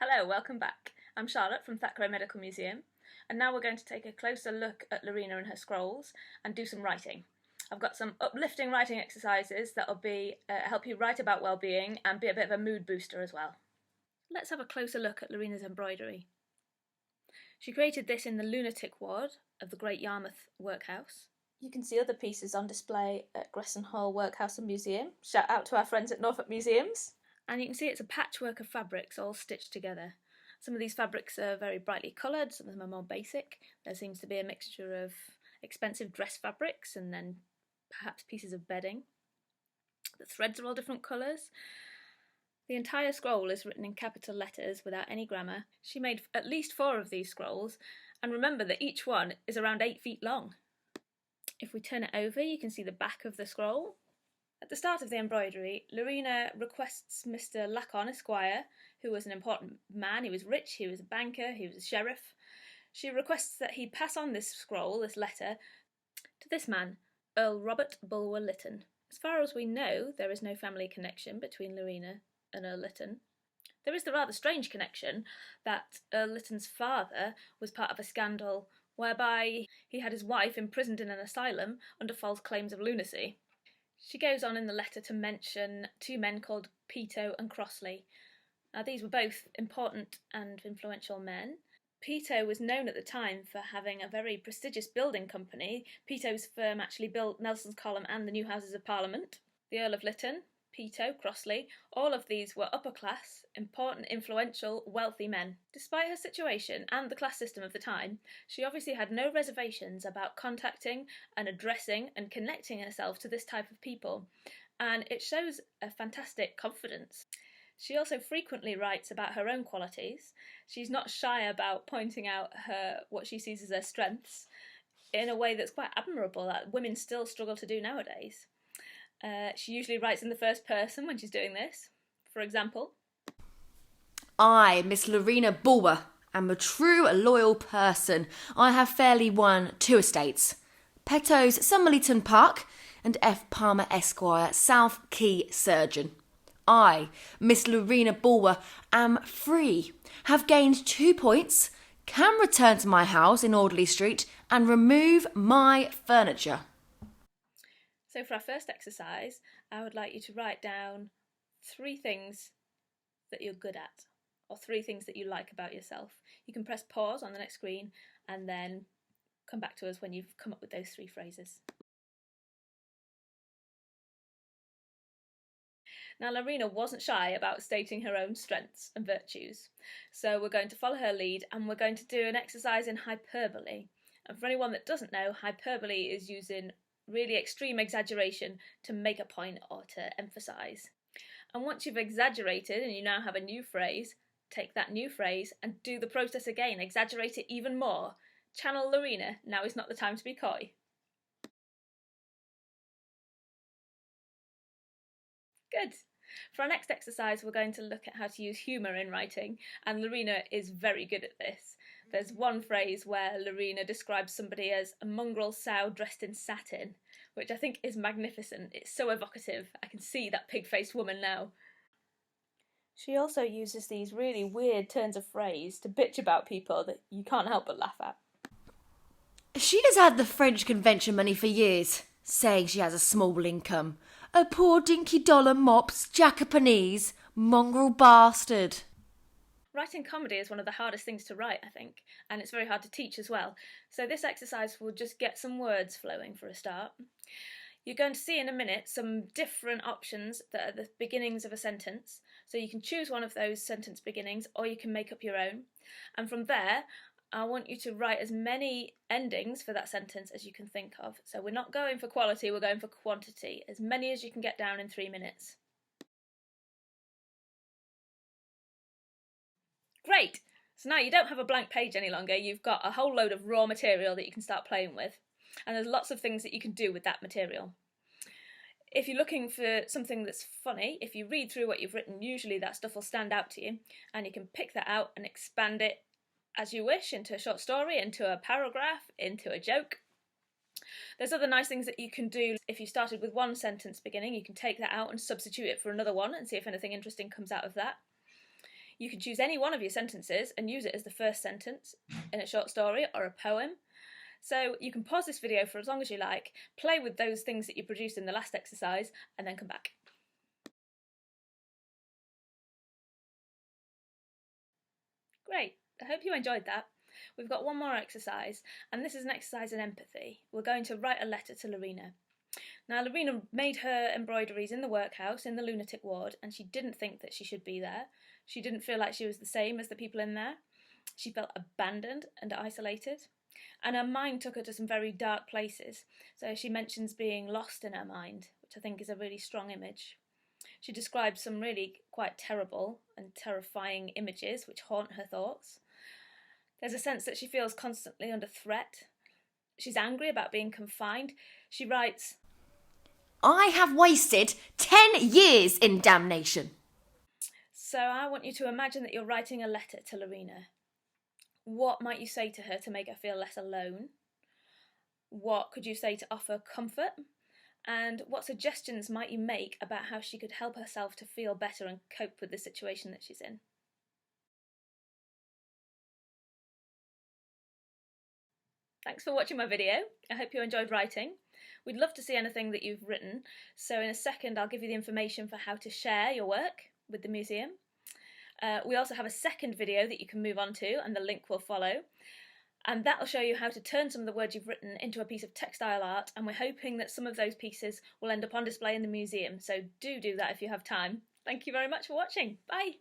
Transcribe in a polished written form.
Hello, welcome back. I'm Charlotte from Thackray Medical Museum, and now we're going to take a closer look at Lorina and her scrolls and do some writing. I've got some uplifting writing exercises that will help you write about well-being and be a bit of a mood booster as well. Let's have a closer look at Lorina's embroidery. She created this in the lunatic ward of the Great Yarmouth Workhouse. You can see other pieces on display at Gresson Hall Workhouse and Museum. Shout out to our friends at Norfolk Museums. And you can see it's a patchwork of fabrics all stitched together. Some of these fabrics are very brightly coloured, some of them are more basic. There seems to be a mixture of expensive dress fabrics and then perhaps pieces of bedding. The threads are all different colours. The entire scroll is written in capital letters without any grammar. She made at least 4 of these scrolls, and remember that each one is around 8 feet long. If we turn it over, you can see the back of the scroll. At the start of the embroidery, Lorina requests Mr. Lacon, Esquire, who was an important man. He was rich, he was a banker, he was a sheriff. She requests that he pass on this scroll, this letter, to this man, Earl Robert Bulwer Lytton. As far as we know, there is no family connection between Lorina and Earl Lytton. There is the rather strange connection that Earl Lytton's father was part of a scandal whereby he had his wife imprisoned in an asylum under false claims of lunacy. She goes on in the letter to mention 2 men called Peto and Crossley. Now, these were both important and influential men. Peto was known at the time for having a very prestigious building company. Peto's firm actually built Nelson's Column and the new Houses of Parliament. The Earl of Lytton, Peto, Crossley, all of these were upper class, important, influential, wealthy men. Despite her situation and the class system of the time, she obviously had no reservations about contacting and addressing and connecting herself to this type of people, and it shows a fantastic confidence. She also frequently writes about her own qualities. She's not shy about pointing out what she sees as her strengths in a way that's quite admirable that women still struggle to do nowadays. She usually writes in the first person when she's doing this. For example, I, Miss Lorina Bulwer, am a true loyal person. I have fairly won 2 estates. Peto's Somerleyton Park and F. Palmer Esquire, South Quay Surgeon. I, Miss Lorina Bulwer, am free, have gained 2 points, can return to my house in Audley Street and remove my furniture. So for our first exercise, I would like you to write down 3 things that you're good at, or 3 things that you like about yourself. You can press pause on the next screen and then come back to us when you've come up with those 3 phrases. Now, Lorina wasn't shy about stating her own strengths and virtues, so we're going to follow her lead and we're going to do an exercise in hyperbole. And for anyone that doesn't know, hyperbole is using really extreme exaggeration to make a point or to emphasise. And once you've exaggerated and you now have a new phrase, take that new phrase and do the process again, exaggerate it even more. Channel Lorina, now is not the time to be coy. Good. For our next exercise, we're going to look at how to use humour in writing, and Lorina is very good at this. There's one phrase where Lorina describes somebody as a mongrel sow dressed in satin, which I think is magnificent. It's so evocative. I can see that pig-faced woman now. She also uses these really weird turns of phrase to bitch about people that you can't help but laugh at. She has had the French Convention money for years, saying she has a small income. A poor dinky dollar mops, Japanese, mongrel bastard. Writing comedy is one of the hardest things to write, I think, and it's very hard to teach as well. So this exercise will just get some words flowing for a start. You're going to see in a minute some different options that are the beginnings of a sentence. So you can choose one of those sentence beginnings or you can make up your own. And from there, I want you to write as many endings for that sentence as you can think of. So we're not going for quality, we're going for quantity. As many as you can get down in 3 minutes. Great! So now you don't have a blank page any longer, you've got a whole load of raw material that you can start playing with. And there's lots of things that you can do with that material. If you're looking for something that's funny, if you read through what you've written, usually that stuff will stand out to you, and you can pick that out and expand it as you wish into a short story, into a paragraph, into a joke. There's other nice things that you can do. If you started with one sentence beginning, you can take that out and substitute it for another one and see if anything interesting comes out of that. You can choose any one of your sentences and use it as the first sentence in a short story or a poem. So you can pause this video for as long as you like, play with those things that you produced in the last exercise, and then come back. Great, I hope you enjoyed that. We've got one more exercise, and this is an exercise in empathy. We're going to write a letter to Lorina. Now, Lorina made her embroideries in the workhouse in the lunatic ward, and she didn't think that she should be there. She didn't feel like she was the same as the people in there. She felt abandoned and isolated, and her mind took her to some very dark places. So she mentions being lost in her mind, which I think is a really strong image. She describes some really quite terrible and terrifying images which haunt her thoughts. There's a sense that she feels constantly under threat. She's angry about being confined. She writes, I have wasted 10 years in damnation. So I want you to imagine that you're writing a letter to Lorina. What might you say to her to make her feel less alone? What could you say to offer comfort? And what suggestions might you make about how she could help herself to feel better and cope with the situation that she's in? Thanks for watching my video. I hope you enjoyed writing. We'd love to see anything that you've written, so in a second I'll give you the information for how to share your work with the museum. We also have a second video that you can move on to, and the link will follow. And that'll show you how to turn some of the words you've written into a piece of textile art, and we're hoping that some of those pieces will end up on display in the museum, so do that if you have time. Thank you very much for watching. Bye!